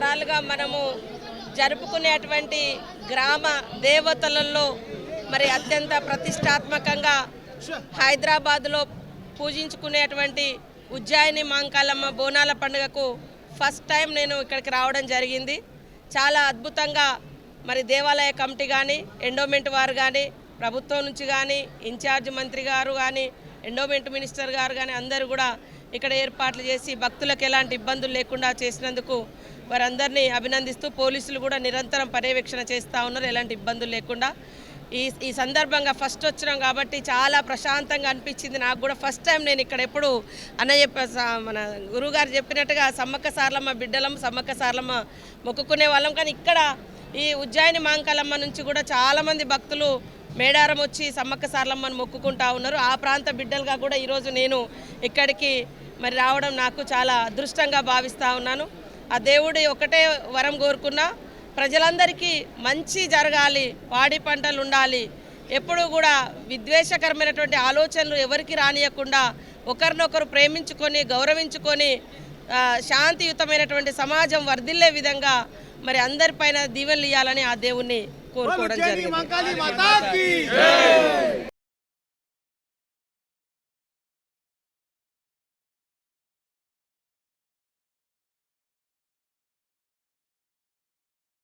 తరతరాలుగా మనము జరుపుకునేటువంటి గ్రామ దేవతలలో మరి అత్యంత ప్రతిష్టాత్మకంగా హైదరాబాద్లో పూజించుకునేటువంటి ఉజ్జాయిని మహంకాళమ్మ బోనాల పండుగకు ఫస్ట్ టైం నేను ఇక్కడికి రావడం జరిగింది. చాలా అద్భుతంగా మరి దేవాలయ కమిటీ కానీ, ఎండోమెంట్ వారు కానీ, ప్రభుత్వం నుంచి కానీ, ఇన్ఛార్జ్ మంత్రి గారు కానీ, ఎండోమెంట్ మినిస్టర్ గారు కానీ అందరూ కూడా ఇక్కడ ఏర్పాట్లు చేసి భక్తులకు ఎలాంటి ఇబ్బందులు లేకుండా చేసినందుకు వారందరినీ అభినందిస్తూ పోలీసులు కూడా నిరంతరం పర్యవేక్షణ చేస్తూ ఉన్నారు, ఎలాంటి ఇబ్బందులు లేకుండా. ఈ సందర్భంగా ఫస్ట్ వచ్చినాం కాబట్టి చాలా ప్రశాంతంగా అనిపించింది నాకు కూడా. ఫస్ట్ టైం నేను ఇక్కడ ఎప్పుడు మన గురువుగారు చెప్పినట్టుగా సమ్మక్క సారలమ్మ బిడ్డలం, సమ్మక్క సారలమ్మ మొక్కుకునే వాళ్ళం. కానీ ఇక్కడ ఈ ఉజ్జాయిని మహంకాళమ్మ నుంచి కూడా చాలామంది భక్తులు మేడారం వచ్చి సమ్మక్క సారలమ్మను మొక్కుకుంటా ఉన్నారు. ఆ ప్రాంత బిడ్డలుగా కూడా ఈరోజు నేను ఇక్కడికి మరి రావడం నాకు చాలా అదృష్టంగా భావిస్తూ ఉన్నాను. ఆ దేవుడి ఒకటే వరం కోరుకున్నా, ప్రజలందరికీ మంచి జరగాలి, పాడి పంటలు ఉండాలి, ఎప్పుడూ కూడా విద్వేషకరమైనటువంటి ఆలోచనలు ఎవరికి రానియకుండా ఒకరినొకరు ప్రేమించుకొని గౌరవించుకొని శాంతియుతమైనటువంటి సమాజం వర్ధిల్లే విధంగా మరి అందరిపైన దీవెనలు ఇవ్వాలని ఆ దేవుణ్ణి కోరుకోవడం జరిగింది.